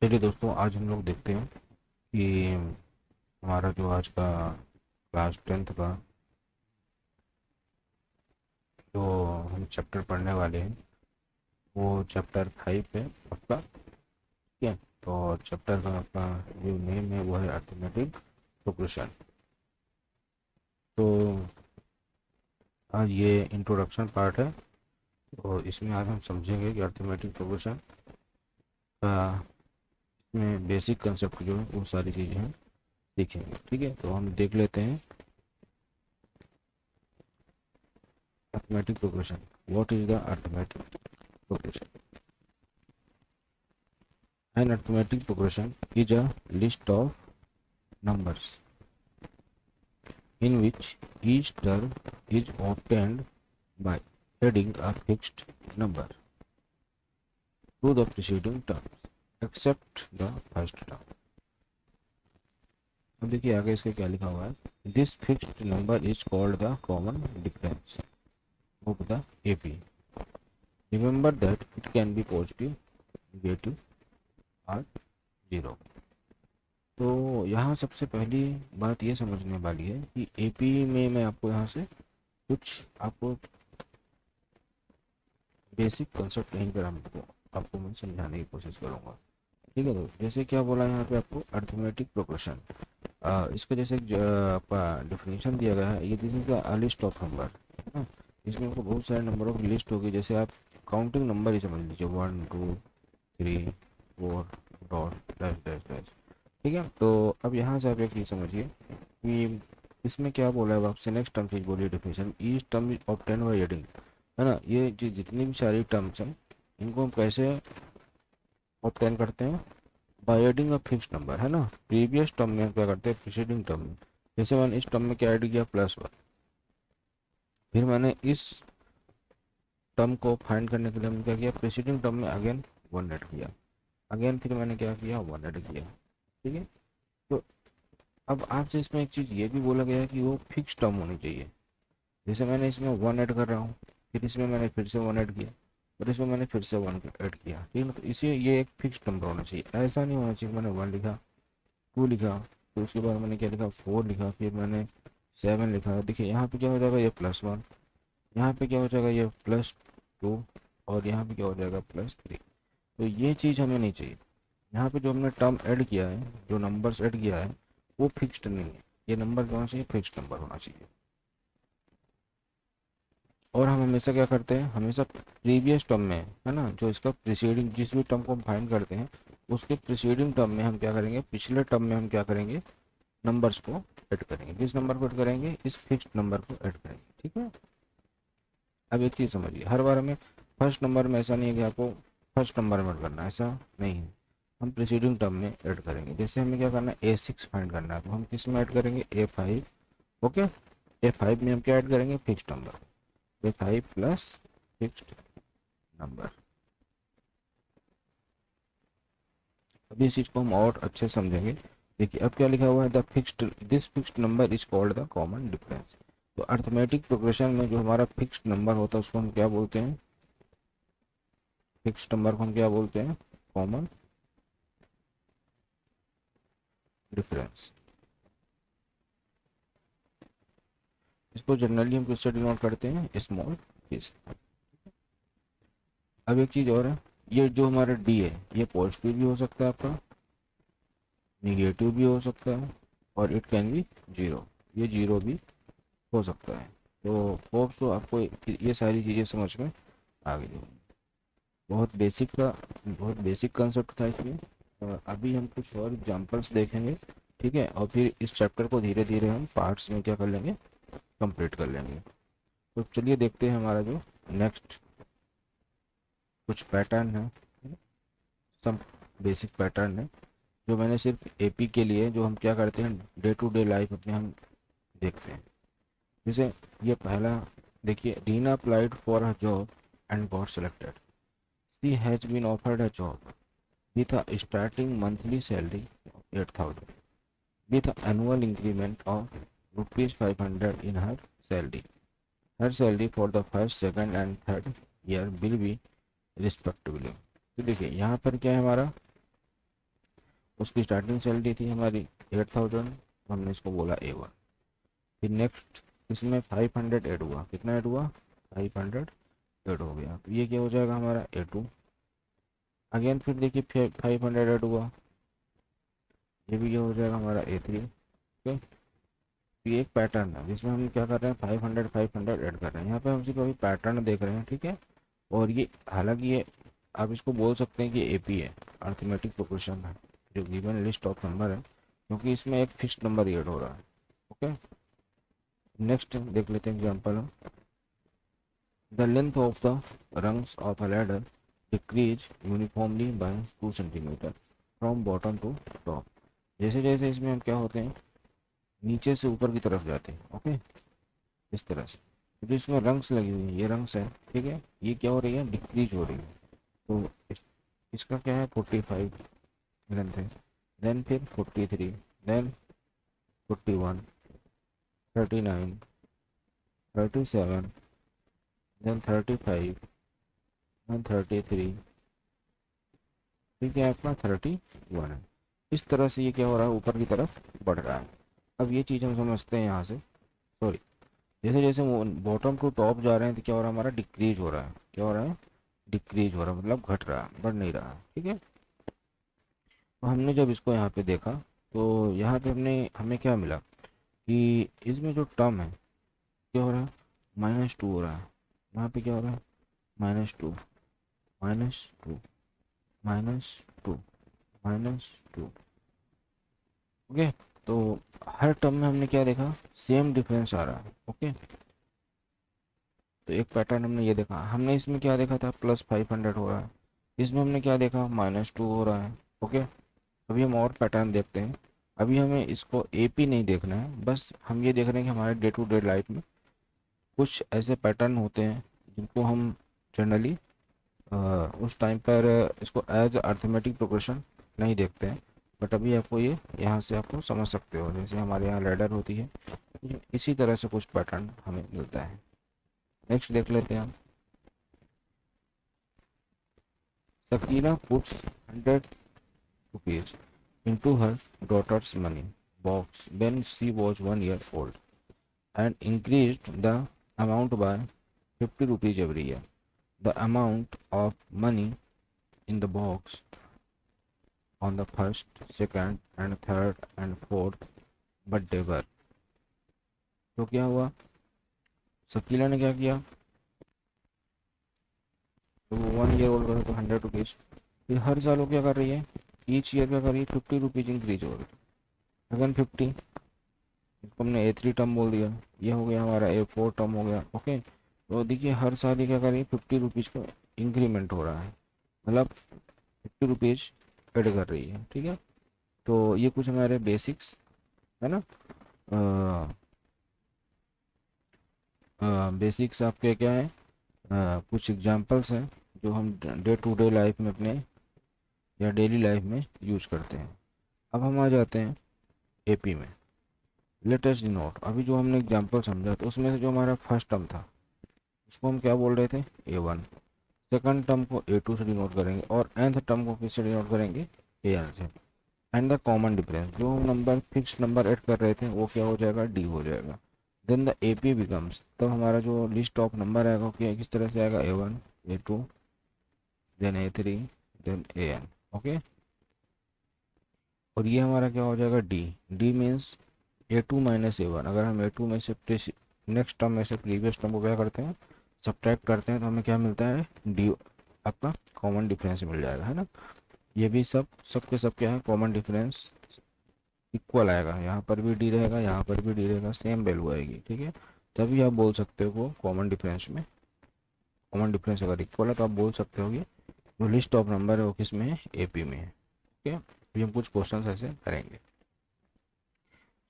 चलिए दोस्तों, आज हम लोग देखते हैं कि हमारा जो आज का क्लास 10th का जो हम चैप्टर पढ़ने वाले हैं वो चैप्टर 5 है आपका। ठीक है। तो चैप्टर का आपका जो नेम है वो है अर्थमेटिक प्रोग्रेशन। तो आज ये इंट्रोडक्शन पार्ट है। तो इसमें आज हम समझेंगे कि अर्थमेटिक प्रोग्रेशन का इसमें बेसिक कंसेप्ट जो है वो सारी चीज़ें हम सीखेंगे। ठीक है, तो हम देख लेते हैं arithmetic progression. What is the arithmetic progression? An arithmetic progression is a list of numbers in which each term is obtained by adding a fixed number to the preceding terms except the first term. अब देखिए आगे इसके क्या लिखा हुआ है। This fixed number is called the common difference of the AP. Remember that it can be positive, negative और zero. तो यहाँ सबसे पहली बात ये समझने वाली है कि एपी में मैं आपको यहाँ से कुछ आपको बेसिक कंसेप्ट यहीं पर आपको मैं समझाने की कोशिश करूँगा। ठीक है। तो जैसे क्या बोला यहाँ पे आपको अर्थमेटिक प्रोग्रेशन, इसका जैसे आपका डिफिनेशन दिया गया है, ये this is the list of number है ना। इसमें आपको बहुत सारे नंबरों की लिस्ट होगी। जैसे आप काउंटिंग नंबर ही समझ लीजिए, 1 2 3 4 डॉट डैश डैश डैश। ठीक है। तो अब यहाँ से आप एक चीज़ समझिए कि इसमें क्या बोला है आपसे। नेक्स्ट टर्म चीज बोलिए definition, each term is obtain by adding, है ना। ये जितनी भी सारी टर्म्स हैं इनको हम कैसे ऑब्टेन करते हैं, by adding a fix number, है ना। प्रीवियस टर्म में हम क्या करते हैं, प्रीसीडिंग टर्म में। जैसे मैंने इस टर्म में क्या ऐड किया, +1। फिर मैंने इस टर्म को फाइंड करने के लिए हमने क्या किया, प्रीसीडिंग टर्म में अगेन 1 ऐड किया। अगेन फिर मैंने क्या किया, 1 ऐड किया। ठीक है। तो अब आपसे इसमें एक चीज़ ये भी बोला गया है कि वो फिक्स टर्म होनी चाहिए। जैसे मैंने इसमें 1 ऐड कर रहा हूँ, फिर इसमें मैंने फिर से 1 ऐड किया, और इसमें मैंने फिर से 1 ऐड किया। ठीक है ना। तो इसे ये एक फिक्स नंबर होना चाहिए। ऐसा नहीं होना चाहिए मैंने 1 लिखा, 2 लिखा, फिर उसके बाद मैंने क्या लिखा, 4 लिखा, फिर मैंने 7 लिखा। देखिए यहाँ पे क्या हो जाएगा, ये +1, यहाँ पे क्या हो जाएगा, ये +2, और यहाँ पे क्या हो जाएगा, +3। तो ये चीज़ हमें नहीं चाहिए। यहाँ पे जो हमने टर्म ऐड किया है, जो नंबर्स ऐड किया है, वो फिक्स्ड नहीं है। ये नंबर क्या होना चाहिए, फिक्स्ड नंबर होना चाहिए। और हम हमेशा क्या करते हैं, हमेशा प्रीवियस टर्म में, है ना, जो इसका प्रीसीडिंग, जिस भी टर्म को हम फाइंड करते हैं उसके प्रीसीडिंग टर्म में हम क्या करेंगे, पिछले टर्म में हम क्या करेंगे, नंबर्स को ऐड करेंगे। किस नंबर को ऐड करेंगे, इस फिक्स्ड नंबर को ऐड करेंगे। ठीक है। अब एक चीज़ समझिए, हर बार में फर्स्ट नंबर में ऐसा नहीं है कि आपको फर्स्ट नंबर में ऐड करना है, ऐसा नहीं है। हम प्रीसीडिंग टर्म में ऐड करेंगे। जैसे हमें क्या करना है, A6 फाइंड करना है, तो हम किस में ऐड करेंगे, A5। ओके। A5 में हम क्या ऐड करेंगे, fixed number. A5 plus fixed number. अभी इस चीज को हम और अच्छे से समझेंगे। देखिए अब क्या लिखा हुआ है, the fixed, this fixed number is called the common difference. तो अर्थमेटिक प्रोग्रेशन में जो हमारा फिक्स्ड नंबर होता है उसको हम क्या बोलते हैं, फिक्स्ड नंबर को हम क्या बोलते हैं, कॉमन डिफरेंस। इसको जनरली हम किससे डिनोट करते हैं, स्मॉल डी से। अब एक चीज और है, ये जो हमारा डी है ये पॉजिटिव भी हो सकता है आपका, निगेटिव भी हो सकता है, और इट कैन बी जीरो, ये जीरो भी हो सकता है। तो होप सो आपको ये सारी चीज़ें समझ में आ गई होंगी। बहुत बेसिक का, बहुत बेसिक कंसेप्ट था इसमें। अभी हम कुछ और एग्जांपल्स देखेंगे। ठीक है। और फिर इस चैप्टर को धीरे धीरे हम पार्ट्स में क्या कर लेंगे, कंप्लीट कर लेंगे। तो चलिए देखते हैं हमारा जो नेक्स्ट कुछ पैटर्न है, सब बेसिक पैटर्न है जो मैंने सिर्फ एपी के लिए, जो हम क्या करते हैं डे टू डे लाइफ अपने हम देखते हैं। जैसे ये पहला देखिए, Reena applied for a job and got selected. She has been offered a job with a starting monthly salary of 8,000 with an annual increment of rupees 500 in her salary. Her salary for the first, second and third year will be respectively. तो देखिए यहाँ पर क्या है हमारा, उसकी starting salary थी हमारी 8,000, तो हमने इसको बोला A1। फिर नेक्स्ट इसमें 500 ऐड हुआ, कितना ऐड हुआ, 500 ऐड हो गया, तो ये क्या हो जाएगा हमारा A2। अगेन फिर देखिए 500 ऐड हुआ, ये भी क्या हो जाएगा हमारा A3। ओके, तो ये एक पैटर्न है जिसमें हम क्या कर रहे हैं, 500 ऐड कर रहे हैं। यहाँ पे हम सिर्फ अभी पैटर्न देख रहे हैं, ठीक है। और ये हालांकि ये आप इसको बोल सकते हैं कि एपी है, अर्थमेटिक प्रोग्रेशन है, जो गिवन लिस्ट ऑफ नंबर है, क्योंकि इसमें एक फिक्स्ड नंबर ऐड हो रहा है। ओके, नेक्स्ट देख लेते हैं एग्जांपल हम। The length of the rungs of a ladder decreases uniformly by 2 centimetre from bottom to top. जैसे जैसे इसमें हम क्या होते हैं, नीचे से ऊपर की तरफ जाते हैं। ओके, इस तरह से जो इसमें रंग्स लगी हुई है, ये रंग्स है, ठीक है, ये क्या हो रही है, डिक्रीज हो रही है। तो इसका क्या है, 45 लेंथ है, देन फिर 43, देन 41, 39, 37, देन 35, देन 33, ठीक है, आपका 31 है। इस तरह से ये क्या हो रहा है, ऊपर की तरफ बढ़ रहा है। अब ये चीज़ हम समझते हैं यहाँ से, सॉरी, जैसे जैसे बॉटम टू टॉप जा रहे हैं तो क्या हो रहा है, हमारा डिक्रीज हो रहा है। क्या हो रहा है, डिक्रीज हो रहा है, मतलब घट रहा है, बढ़ नहीं रहा है, ठीक है। तो हमने जब इसको यहाँ पे देखा, तो यहाँ पे हमें क्या मिला कि इसमें जो टर्म है, क्या हो रहा है, -2 हो रहा है। यहाँ पे क्या हो रहा है, -2, -2, -2, -2। ओके, तो हर टर्म में हमने क्या देखा, सेम डिफरेंस आ रहा है। ओके, तो एक पैटर्न हमने ये देखा, हमने इसमें क्या देखा था, +500 हो रहा है, इसमें हमने क्या देखा, -2 हो रहा है। ओके, अभी हम और पैटर्न देखते हैं। अभी हमें इसको एपी नहीं देखना है, बस हम ये देख रहे हैं कि हमारे डे टू डे लाइफ में कुछ ऐसे पैटर्न होते हैं जिनको हम जनरली उस टाइम पर इसको एज अर्थमेटिक प्रोग्रेशन नहीं देखते हैं, बट अभी आपको ये यहाँ से आपको समझ सकते हो, जैसे हमारे यहाँ लैडर होती है, इसी तरह से कुछ पैटर्न हमें मिलता है। नेक्स्ट देख लेते हैं हम। Sakina puts 100 rupees into her daughter's money box when she was 1 year old and increased the amount by 50 rupees every year. The amount of money in the box on the first, second and third and fourth birthday were। तो क्या हुआ, शकीला ने क्या किया, तो वो 1 year old का तो 100 रुपीज़, फिर हर साल वो क्या कर रही है, ईच ईयर क्या कर रही है, 50 रुपीज़ इंक्रीज हो रही है। अगेन 50, इसको हमने A3 टर्म बोल दिया, ये हो गया हमारा A4 टर्म हो गया। ओके, तो देखिए हर साल ये क्या कर रही है, 50 रुपीज़ का इंक्रीमेंट हो रहा है, मतलब 50 रुपीज़ ऐड कर रही है, ठीक है। तो ये कुछ हमारे बेसिक्स है ना, बेसिक्स आपके क्या है, कुछ एग्जांपल्स हैं जो हम डे टू डे लाइफ में अपने या डेली लाइफ में यूज करते हैं। अब हम आ जाते हैं एपी में। लेटेस्ट नोट, अभी जो हमने एग्जांपल समझा तो उसमें से जो हमारा फर्स्ट टर्म था उसको हम क्या बोल रहे थे, A1। सेकंड टर्म को A2 से डिनोट करेंगे और nth टर्म को किससे डिनोट करेंगे, AN से। एंड द कॉमन डिफरेंस, जो नंबर फिक्स नंबर ऐड कर रहे थे वो क्या हो जाएगा, D हो जाएगा। देन द AP बिकम्स, तो हमारा जो लिस्ट ऑफ नंबर आएगा क्या किस तरह से आएगा, A1, A2, then A3, then AN। Okay, और ये हमारा क्या हो जाएगा, D means A2 minus A1। अगर हम A2 में से नेक्स्ट टर्म में से प्रीवियस टर्म को क्या करते हैं, सब्ट्रैक्ट करते हैं, तो हमें क्या मिलता है, D आपका कॉमन डिफरेंस मिल जाएगा, है ना। ये भी सब के सब क्या है, कॉमन डिफरेंस इक्वल आएगा, यहाँ पर भी D रहेगा, यहाँ पर भी D रहेगा, सेम वैल्यू आएगी, ठीक है। तभी आप बोल सकते हो वो कॉमन डिफरेंस में, कॉमन डिफरेंस अगर इक्वल है तो आप बोल सकते हो कि जो लिस्ट ऑफ नंबर है वो किस में है, AP में है। ठीक है, अभी हम कुछ क्वेश्चन ऐसे करेंगे।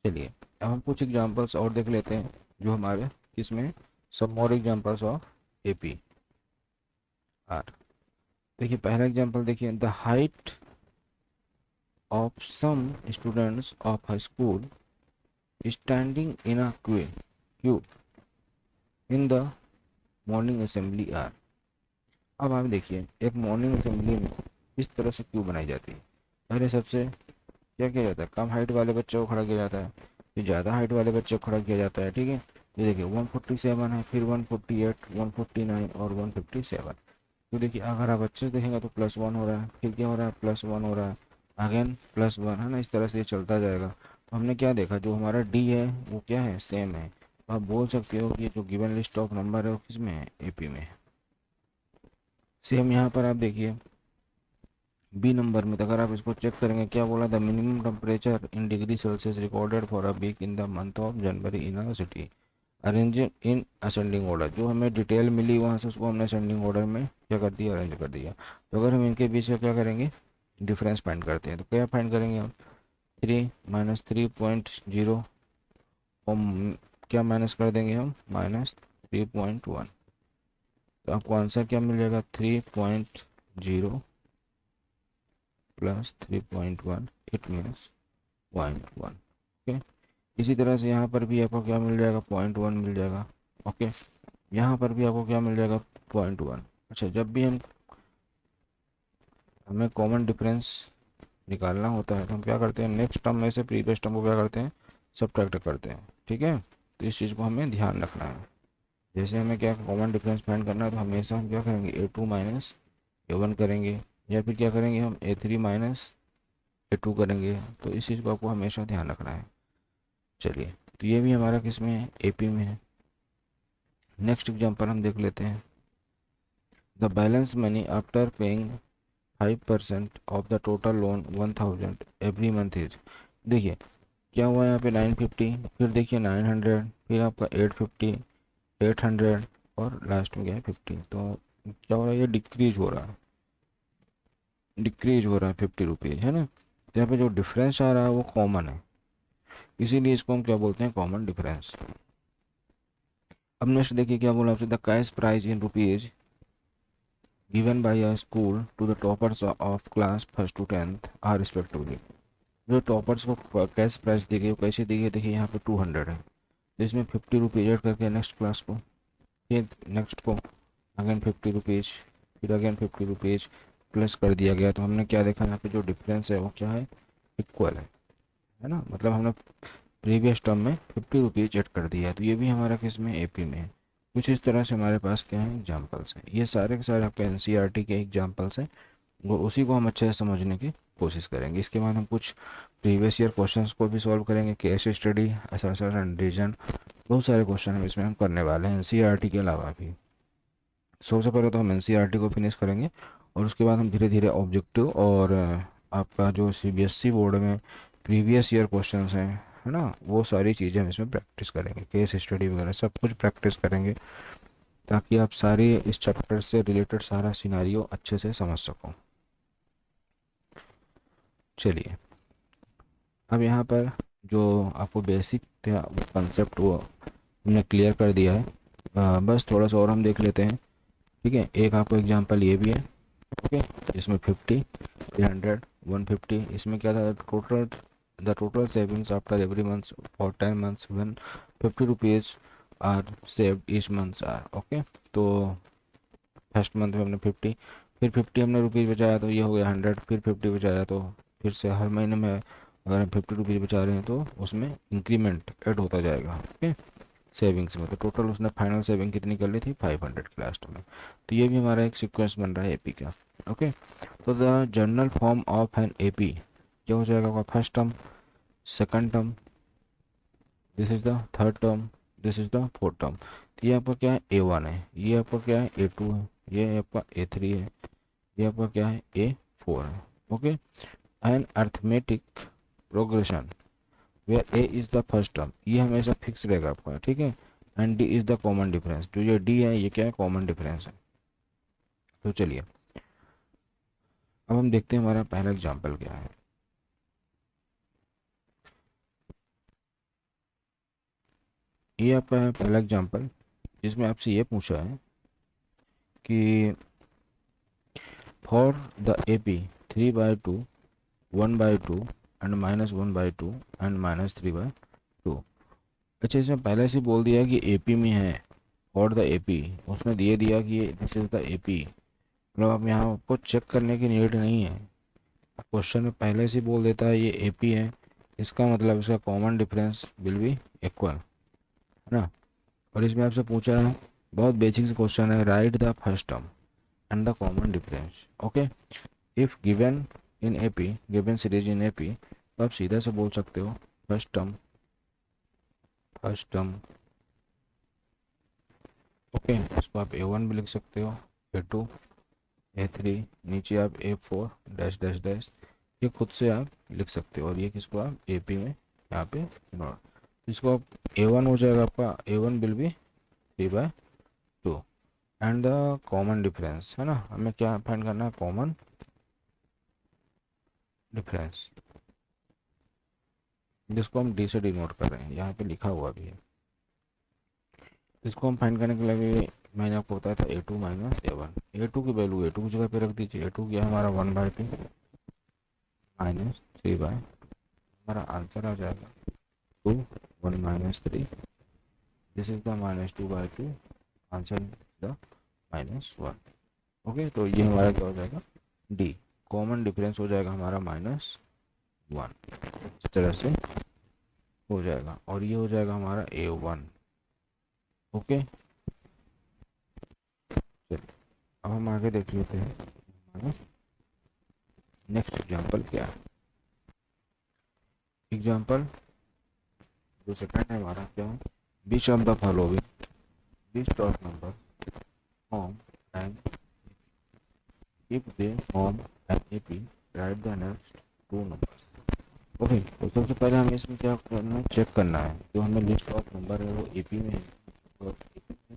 चलिए अब हम कुछ एग्जांपल्स और देख लेते हैं जो हमारे इसमें सब more examples of AP are. देखिए पहला एग्जांपल देखिए, the height of some students of high school standing in a queue in the morning assembly are. अब आप देखिए एक मॉर्निंग असेंबली में इस तरह से क्यू बनाई जाती है, पहले सबसे क्या किया जाता है, कम हाइट वाले बच्चे को खड़ा किया जाता है, फिर ज़्यादा हाइट वाले बच्चे को खड़ा किया जाता है। ठीक है, ये देखिए 147 है, फिर 148, 149 और 157। तो देखिए अगर आप अच्छे से देखेंगे तो +1 हो रहा है, फिर क्या हो रहा है, +1 हो रहा है, अगेन +1 है ना, इस तरह से ये चलता जाएगा। तो हमने क्या देखा, जो हमारा डी है वो क्या है, सेम है। तो आप बोल सकते हो कि जो गिवन लिस्ट ऑफ नंबर है वो किस में है, एपी में है। सेम यहाँ पर आप देखिए बी नंबर में, तो अगर आप इसको चेक करेंगे क्या बोला, the minimum temperature in degree Celsius recorded for a week in the month of January in a city, arrange in ascending order. जो हमें डिटेल मिली वहाँ से उसको हमने असेंडिंग ऑर्डर में क्या कर दिया, अरेंज कर दिया। तो अगर हम इनके बीच में क्या करेंगे, डिफरेंस फाइंड करते हैं, तो क्या फाइंड करेंगे हम, 3 - 3.0, और क्या माइनस कर देंगे हम, -3.1। तो आपको आंसर क्या मिल जाएगा, 3.0 + 3.1, इट मीन्स 0.1। ओके, इसी तरह से यहाँ पर भी आपको क्या मिल जाएगा, 0.1 मिल जाएगा। ओके, यहाँ पर भी आपको क्या मिल जाएगा, 0.1। अच्छा, जब भी हमें कॉमन डिफरेंस निकालना होता है तो हम क्या करते हैं, नेक्स्ट टर्म में से प्रीवियस टर्म को क्या करते हैं, सब्ट्रैक्ट करते हैं। ठीक है, तो इस चीज़ को हमें ध्यान रखना है। जैसे हमें क्या कॉमन डिफरेंस फाइंड करना है तो हमेशा हम क्या करेंगे, A2 - A1 करेंगे, या फिर क्या करेंगे हम, A3 - A2 करेंगे। तो इस चीज़ को आपको हमेशा ध्यान रखना है। चलिए, तो ये भी हमारा किस में है, एपी में है। नेक्स्ट एग्जांपल हम देख लेते हैं। The balance money after paying 5% of the total loan 1000 every month is. देखिए क्या हुआ यहाँ पे, 950, फिर देखिए 900, फिर आपका 850, 800, और लास्ट में क्या है 50। तो क्या हो रहा है, ये डिक्रीज हो रहा है, डिक्रीज हो रहा है 50 रुपीज़, है ना। तो यहाँ पे जो डिफरेंस आ रहा है वो कॉमन है, इसीलिए इसको हम क्या बोलते हैं, कॉमन डिफरेंस। अब नेक्स्ट देखिए क्या बोला आपसे, the cash prize in rupees given by a school to the toppers of class first to 10th are respectively. जो टॉपर्स को कैश प्राइस दी गई वो कैसे दी गई, देखिए यहाँ पे 200 है, तो इसमें 50 रुपीज़ ऐड करके नेक्स्ट क्लास को, फिर नेक्स्ट को अगेन 50 रुपीज़, फिर अगेन 50 रुपीज़ प्लस कर दिया गया। तो हमने क्या देखा, यहाँ पे जो डिफरेंस है वो क्या है, इक्वल है ना। मतलब हमने प्रीवियस टर्म में 50 रुपीज़ ऐड कर दिया है। तो ये भी हमारा किस में, एपी में है। कुछ इस तरह से हमारे पास क्या है, एग्जाम्पल्स हैं। ये सारे के सारे आपके एनसीईआरटी के एग्जाम्पल्स हैं, वो उसी को हम अच्छे से समझने की कोशिश करेंगे। इसके बाद हम कुछ प्रीवियस ईयर क्वेश्चंस को भी सॉल्व करेंगे, case study, assertion and division, बहुत सारे क्वेश्चन हम इसमें हम करने वाले हैं एनसीईआरटी के अलावा भी। सबसे पहले तो हम एनसीईआरटी को फिनिश करेंगे, और उसके बाद हम धीरे धीरे ऑब्जेक्टिव और आपका जो सीबीएसई बोर्ड में प्रीवियस ईयर क्वेश्चंस हैं, है ना, वो सारी चीज़ें हम इसमें प्रैक्टिस करेंगे, केस स्टडी वगैरह सब कुछ प्रैक्टिस करेंगे, ताकि आप सारे इस चैप्टर से रिलेटेड सारा सिनारियो अच्छे से समझ सको। चलिए, अब यहाँ पर जो आपको बेसिक था कंसेप्ट वो हमने क्लियर कर दिया है। बस थोड़ा सा और हम देख लेते हैं। ठीक है, एक आपको एग्जांपल ये भी है, ओके, जिसमें 50, 300, 150, इसमें क्या था, the total savings after every month for 10 months one 50 rupees are saved each months are. Okay, तो फर्स्ट मंथ में हमने 50, फिर 50 हमने रुपीज़ बचाया तो ये हो गया 100, फिर 50 बचाया तो फिर से हर महीने में अगर हम 50 रुपीज़ बचा रहे हैं तो उसमें इंक्रीमेंट ऐड होता जाएगा। ओके, सेविंग्स में। तो टोटल उसने फाइनल सेविंग कितनी कर ली थी, 500 के लास्ट में। तो ये भी हमारा एक सीक्वेंस बन रहा है एपी का। ओके, तो the general form of an AP क्या हो जाएगा, आपका first term, second term, this is the third term, this is the fourth term. तो ये आपका क्या है, A1 है, ये आपका क्या है, A2 है, ये आपका A3 है, ये आपका क्या है, A4 है। Okay, an arithmetic progression where A is the first term, ये हमेशा फिक्स रहेगा आपका। ठीक है, and D is the common difference, जो ये D है ये क्या है, कॉमन डिफरेंस है। तो चलिए, अब हम देखते हैं हमारा पहला एग्जाम्पल क्या है। ये आपका है पहला एग्जाम्पल, जिसमें आपसे ये पूछा है कि for the AP 3/2, 1/2 and -1/2 and -3/2। अच्छा, इसमें पहले से बोल दिया कि AP में है, फॉर द AP उसने दिया कि ये दिस इज द AP। मतलब आप यहाँ आपको चेक करने की नीड नहीं है, क्वेश्चन में पहले से बोल देता है ये AP है, इसका मतलब इसका common difference will be equal, है ना। और इसमें आपसे पूछा है, बहुत बेसिक से क्वेश्चन है, write the first term and the common difference. Okay, if given in AP, given series in AP, तो आप सीधा से बोल सकते हो फर्स्ट टर्म। ओके, इसको आप A1 भी लिख सकते हो, A2, A3, नीचे आप A4 डैश डैश डैश, ये खुद से आप लिख सकते हो। और ये किसको आप AP में यहाँ पे नोट, इसको आप A1 हो जाएगा आपका, A1 will be 3/2 and the common difference, है ना, हमें क्या फाइंड करना है, कॉमन डिफरेंस, जिसको हम D से डिनोट कर रहे हैं, यहाँ पे लिखा हुआ भी है। इसको हम फाइंड करने के लिए भी मैंने आपको बताया था A2 माइनस A1, A2 की वैल्यू A2 की जगह पे रख दीजिए, A2 क्या है हमारा 1/2 माइनस 3/, हमारा आंसर आ जाएगा 2, 1 minus 3, this is the -2/2, answer the -1। Okay, तो ये हमारा क्या हो जाएगा, D, कॉमन डिफरेंस हो जाएगा हमारा -1, इस तरह से हो जाएगा। और ये हो जाएगा हमारा A1। ओके, चलिए अब हम आगे देख लेते हैं हमारा नेक्स्ट एग्जाम्पल क्या है। एग्जाम्पल जो सेकंड है हमारा क्या है, which of the following list of number form and if they form an AP, write the next two numbers। Okay, तो सबसे पहले हमें इसमें क्या करना है, चेक करना है जो हमें लिस्ट ऑफ नंबर है वो AP में है, तो AP में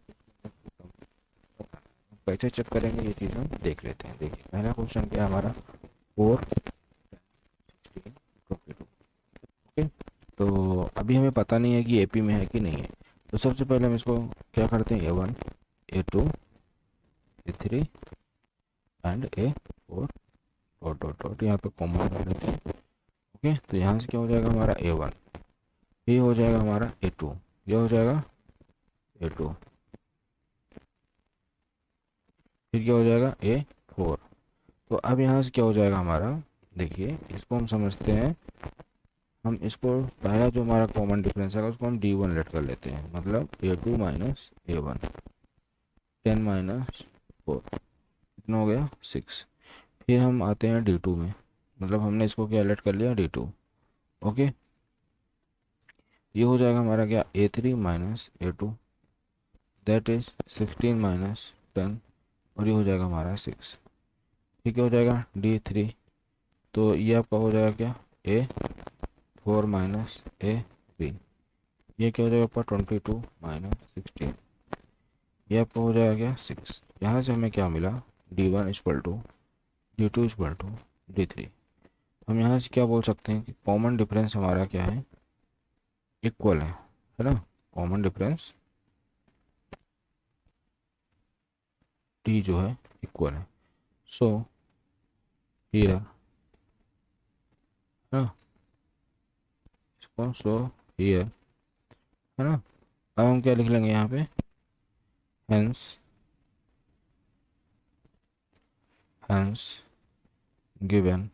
कैसे चेक करेंगे ये चीज़ हम देख लेते हैं। देखिए पहला क्वेश्चन क्या है हमारा, 4, 16, 22। ओके, तो अभी हमें पता नहीं है कि AP में है कि नहीं है, तो सबसे पहले हम इसको क्या करते हैं, A1, A2, A3 and A4 dot dot dot, यहाँ पे कॉमन कर लेते हैं। ओके, तो यहाँ से क्या हो जाएगा हमारा A1, ये हो जाएगा हमारा A2, ये हो जाएगा A2, फिर क्या हो जाएगा A4। तो अब यहाँ से क्या हो जाएगा हमारा, देखिए इसको हम समझते हैं, हम इसको पहला जो हमारा कॉमन डिफरेंस है उसको हम D1 लेट कर लेते हैं, मतलब A2 माइनस A1, 10 माइनस 4 कितना हो गया 6। फिर हम आते हैं D2 में, मतलब हमने इसको क्या लेट कर लिया D2। ओके, ये हो जाएगा हमारा क्या A3 minus A2, that is 16 minus 10, और ये हो जाएगा हमारा 6। फिर क्या हो जाएगा D3, तो ये आपका हो जाएगा क्या A4 माइनस A3, ये क्या हो जाएगा आपका 22 माइनस 16, ये आपका हो जाएगा क्या 6। यहाँ से हमें क्या मिला, D1 equal to D2 equal to D3। हम यहाँ से क्या बोल सकते हैं कि कॉमन डिफरेंस हमारा क्या है, इक्वल है ना, कॉमन डिफरेंस D जो है इक्वल है। सो हियर, है ना, इसको सो हियर, है ना। अब हम क्या लिख लेंगे यहाँ पे, hence hence given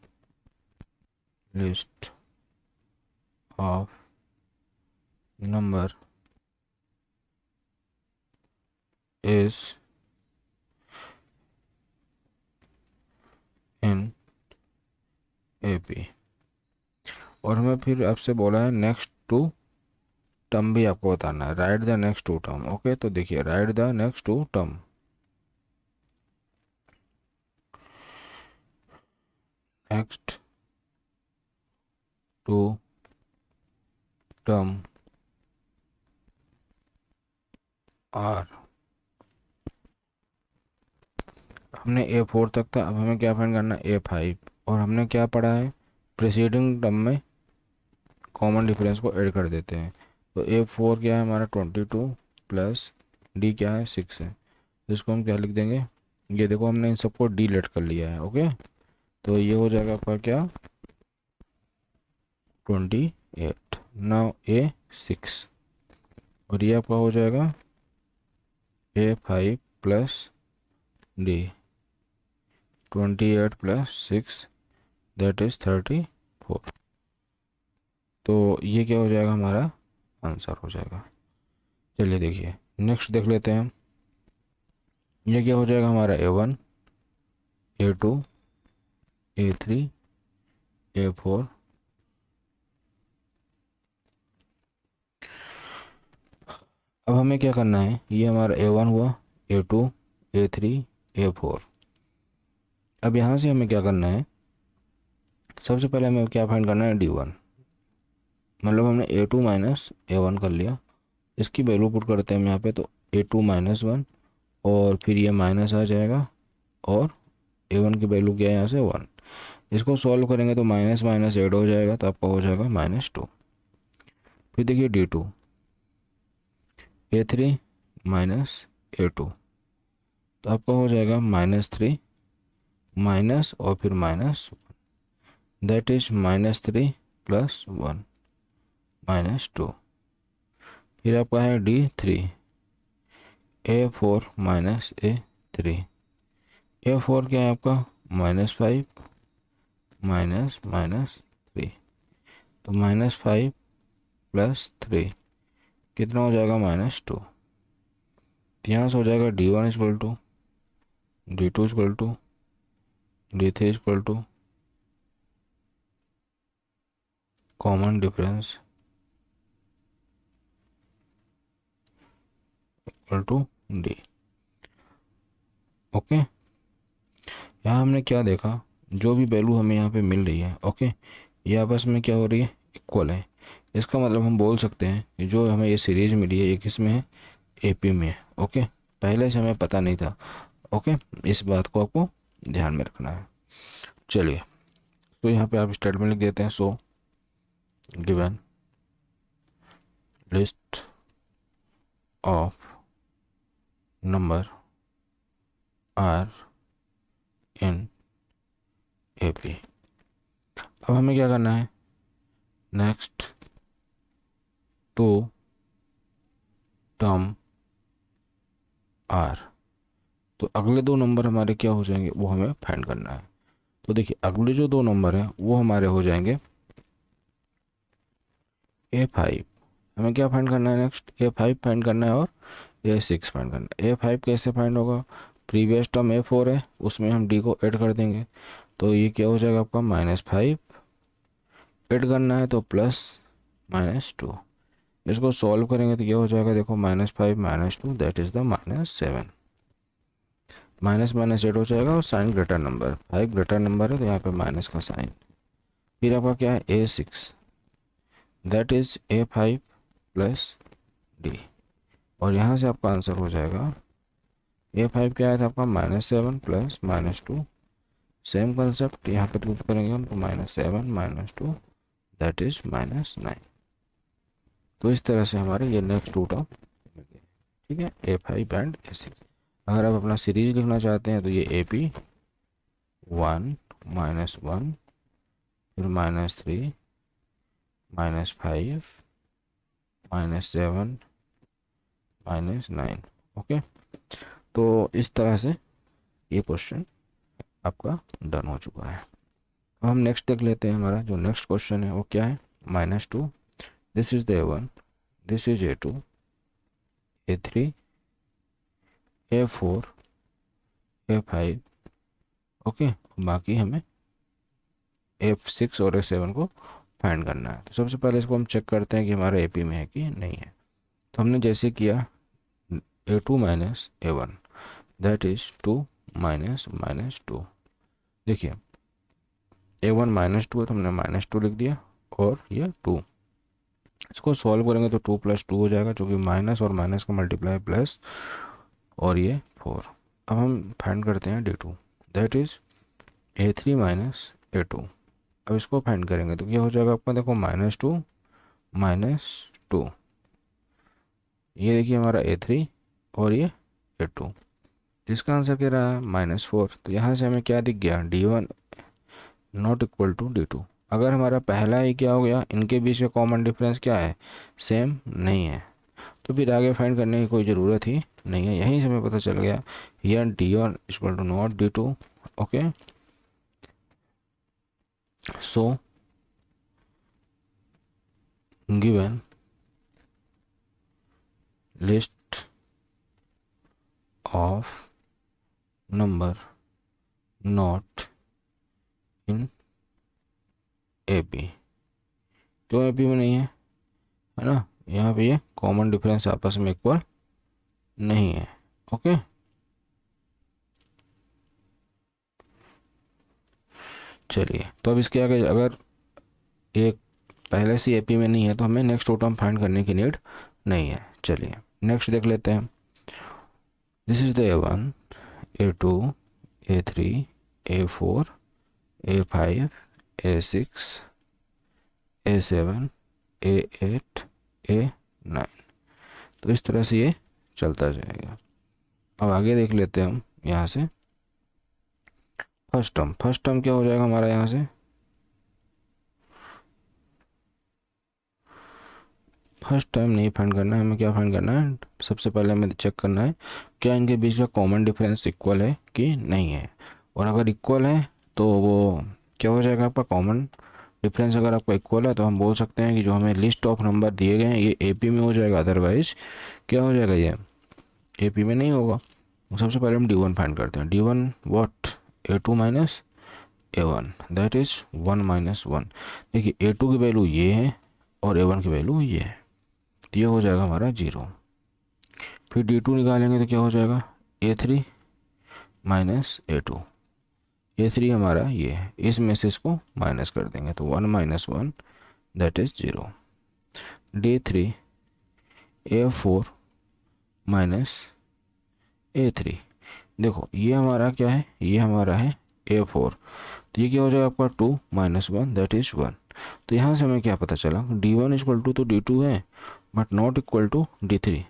list of number is in AP। और हमें फिर आपसे बोला है नेक्स्ट टू टर्म भी आपको बताना है, write the next two terms. Okay, तो देखिए write the next two terms, next two terms are, हमने A4 तक था, अब हमें क्या फाइंड करना है A5। और हमने क्या पढ़ा है, प्रीसीडिंग टर्म में कॉमन डिफरेंस को ऐड कर देते हैं। तो A4 क्या है हमारा 22 प्लस D क्या है 6 है, इसको हम क्या लिख देंगे, ये देखो हमने इन सबको D लेट कर लिया है। ओके, तो ये हो जाएगा आपका क्या 28, नाउ A6, और ये आपका हो जाएगा A5 plus D, 28 plus 6 that is 34। तो ये क्या हो जाएगा, हमारा आंसर हो जाएगा। चलिए देखिए नेक्स्ट देख लेते हैं हम। ये क्या हो जाएगा हमारा A1, A2, A3, A4। अब हमें क्या करना है, ये हमारा A1 हुआ, A2, A3, A4। अब यहाँ से हमें क्या करना है, सबसे पहले हमें क्या फाइंड करना है, D1। मतलब हमने A2 माइनस A1 कर लिया, इसकी वैल्यू पुट करते हैं हम यहाँ पे, तो A2 माइनस 1, और फिर ये माइनस आ जाएगा, और A1 की वैल्यू क्या है यहाँ से 1। इसको सॉल्व करेंगे तो माइनस माइनस ऐड हो जाएगा, तो आपका हो जाएगा -2। फिर देखिए D2, A3 माइनस A2, तो आपका हो जाएगा -3 माइनस और फिर माइनस, दैट इज -3 + 1 -2। फिर आपका है D3, A4 minus A3। A4 क्या है आपका, -5 माइनस -3, तो -5 + 3 कितना हो जाएगा, -2। यहाँ से हो जाएगा D1 equal to D2 equal to D3 equal to common difference equal to D। Okay, यहाँ हमने क्या देखा, जो भी वैल्यू हमें यहाँ पे मिल रही है, ओके, ये आपस में क्या हो रही है, इक्वल है। इसका मतलब हम बोल सकते हैं कि जो हमें ये सीरीज मिली है ये किस में है, AP में है। ओके, पहले से हमें पता नहीं था। ओके, इस बात को आपको ध्यान में रखना है। चलिए, तो यहाँ पे आप स्टेटमेंट लिख देते हैं, so given list of number are in AP। अब हमें क्या करना है, नेक्स्ट टू टर्म आर, तो अगले दो नंबर हमारे क्या हो जाएंगे, वो हमें फाइंड करना है। तो देखिए अगले जो दो नंबर हैं वो हमारे हो जाएंगे A5। हमें क्या फाइंड करना है, नेक्स्ट A5 फाइंड करना है और A6 फाइंड करना है। A5 कैसे फाइंड होगा, प्रीवियस टर्म A4 है, उसमें हम D को ऐड कर देंगे, तो ये क्या हो जाएगा आपका -5, ऐड करना है तो प्लस -2। इसको सॉल्व करेंगे तो ये हो जाएगा, देखो -5 -2 that is the -7। Minus minus add हो जाएगा और sign greater number, 5 greater number है तो यहाँ पे माइनस का साइन। फिर आपका क्या है, A6 that is A5 + D, और यहाँ से आपका आंसर हो जाएगा, A5 क्या आया था आपका -7 + -2। सेम कंसेप्ट यहाँ पे यूज करेंगे हम, तो -7 -2 दैट इज -9। तो इस तरह से हमारे ये नेक्स्ट टू टर्म मिल गए। ठीक है, A5 एंड A6। अगर आप अपना सीरीज लिखना चाहते हैं तो ये AP 1 -1 फिर -3 -5 -7 -9। ओके, तो इस तरह से ये क्वेश्चन आपका डन हो चुका है। अब हम नेक्स्ट देख लेते हैं, हमारा जो नेक्स्ट क्वेश्चन है वो क्या है, -2, this is the A1, this is A2, A3, A4, A5। Okay, बाकी हमें A6 और A7 को फाइंड करना है। तो सबसे पहले इसको हम चेक करते हैं कि हमारा AP में है कि नहीं है। तो हमने जैसे किया A2 minus A1 that is 2 -2। देखिए A1 -2 है तो हमने -2 लिख दिया, और ये 2। इसको सॉल्व करेंगे तो 2 + 2 हो जाएगा, जो कि माइनस और माइनस का मल्टीप्लाई प्लस, और ये 4। अब हम फाइंड करते हैं D2 that is A3 minus A2। अब इसको फाइंड करेंगे तो क्या हो जाएगा आपका, देखो -2 -2, ये देखिए हमारा A3 और ये A2। इसका आंसर क्या रहा है, -4। तो यहाँ से हमें क्या दिख गया, D1 not equal to D2। अगर हमारा पहला ही क्या हो गया, इनके बीच का कॉमन डिफरेंस क्या है, सेम नहीं है, तो फिर आगे फाइंड करने की कोई ज़रूरत ही नहीं है। यहीं से हमें पता चल गया यह D1 equal to not D2। Okay, so given list of number not in AP. क्यों एपी में नहीं है ना, यहाँ पे ये कॉमन डिफरेंस आपस में इक्वल नहीं है। ओके, चलिए तो अब इसके आगे अगर एक पहले से एपी में नहीं है तो हमें नेक्स्ट टर्म फाइंड करने की नीड नहीं है। चलिए नेक्स्ट देख लेते हैं। This is the A1, A2, A3, A4, A5, A6, A7, A8, A9। तो इस तरह से ये चलता जाएगा। अब आगे देख लेते हैं हम यहाँ से फर्स्ट टर्म क्या हो जाएगा हमारा यहाँ से, फर्स्ट टाइम नहीं फाइंड करना है हमें, क्या फाइंड करना है, सबसे पहले हमें चेक करना है क्या इनके बीच का कॉमन डिफरेंस इक्वल है कि नहीं है। और अगर इक्वल है तो वो क्या हो जाएगा आपका कॉमन डिफरेंस, अगर आपका इक्वल है तो हम बोल सकते हैं कि जो हमें लिस्ट ऑफ नंबर दिए गए हैं ये एपी में हो जाएगा, अदरवाइज क्या हो जाएगा ये एपी में नहीं होगा। सबसे पहले हम D1 फाइंड करते हैं। D1 what, A2 minus A1, that is 1 minus 1। देखिए A2 की वैल्यू ये है और A1 की वैल्यू ये है, तो ये हो जाएगा हमारा 0। फिर D2 निकालेंगे तो क्या हो जाएगा A3 माइनस A2। A3 हमारा ये है, इसमें से इसको माइनस कर देंगे तो 1 minus 1 that is 0। D3 A4 minus A3। देखो ये हमारा क्या है, ये हमारा है A4, तो ये क्या हो जाएगा आपका 2 माइनस 1 दैट इज़ 1। तो यहाँ से हमें क्या पता चला D1 इक्वल टू तो D2 है but not equal to D3।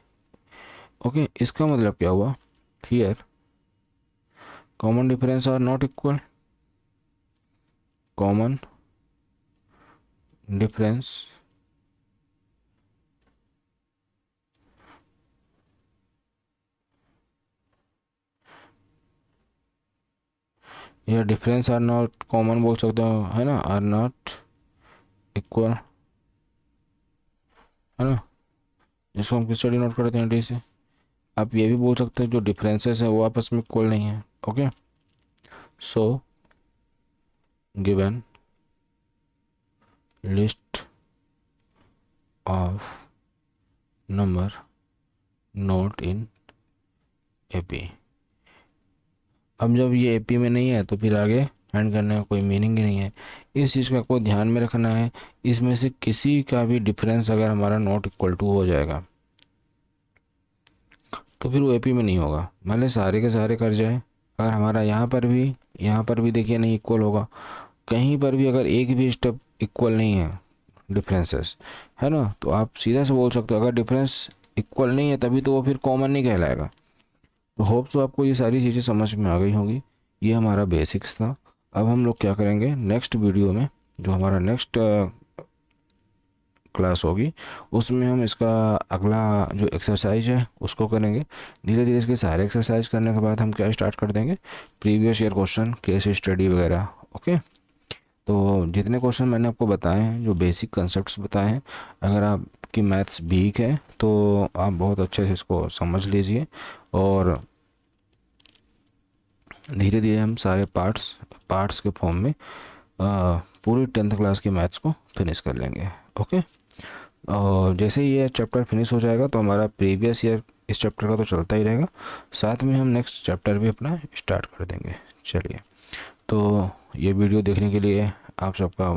Okay, इसका मतलब क्या हुआ, here common difference are not equal, common difference या डिफरेंस आर नॉट कॉमन बोल सकते हो है ना, आर नॉट इक्वल है ना, जिसको हम किस नोट करते हैं डी से। आप ये भी बोल सकते हैं जो डिफरेंसेस है वो आपस में इक्वल नहीं है। Okay, so given list of number note in AP. अब जब ये एपी में नहीं है तो फिर आगे फाइंड करने का कोई मीनिंग ही नहीं है। इस चीज़ का को ध्यान में रखना है, इसमें से किसी का भी डिफरेंस अगर हमारा नॉट इक्वल टू हो जाएगा तो फिर वो एपी में नहीं होगा। मान सारे के सारे कर जाए, अगर हमारा यहाँ पर भी देखिए नहीं इक्वल होगा, कहीं पर भी अगर एक भी स्टेप इक्वल नहीं है डिफरेंसेस है ना, तो आप सीधा से बोल सकते हो अगर डिफरेंस इक्वल नहीं है तभी तो वो फिर कॉमन नहीं कहलाएगा। तो होप सो आपको ये सारी चीज़ें समझ में आ गई होंगी। ये हमारा बेसिक्स था। अब हम लोग क्या करेंगे नेक्स्ट वीडियो में, जो हमारा नेक्स्ट क्लास होगी उसमें हम इसका अगला जो एक्सरसाइज है उसको करेंगे। धीरे धीरे इसके सारे एक्सरसाइज करने के बाद हम क्या स्टार्ट कर देंगे, previous year question, case study वगैरह। ओके, तो जितने क्वेश्चन मैंने आपको बताए हैं, जो बेसिक कंसेप्ट्स बताए हैं, अगर आपकी मैथ्स वीक है तो आप बहुत अच्छे से इसको समझ लीजिए और धीरे धीरे हम सारे पार्ट्स के फॉर्म में पूरी 10th क्लास की मैथ्स को फिनिश कर लेंगे। ओके, और जैसे ही ये चैप्टर फिनिश हो जाएगा तो हमारा प्रीवियस ईयर इस चैप्टर का तो चलता ही रहेगा, साथ में हम नेक्स्ट चैप्टर भी अपना स्टार्ट कर देंगे। चलिए, तो ये वीडियो देखने के लिए आप सबका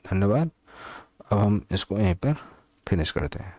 धन्यवाद। अब हम इसको यहीं पर फिनिश करते हैं।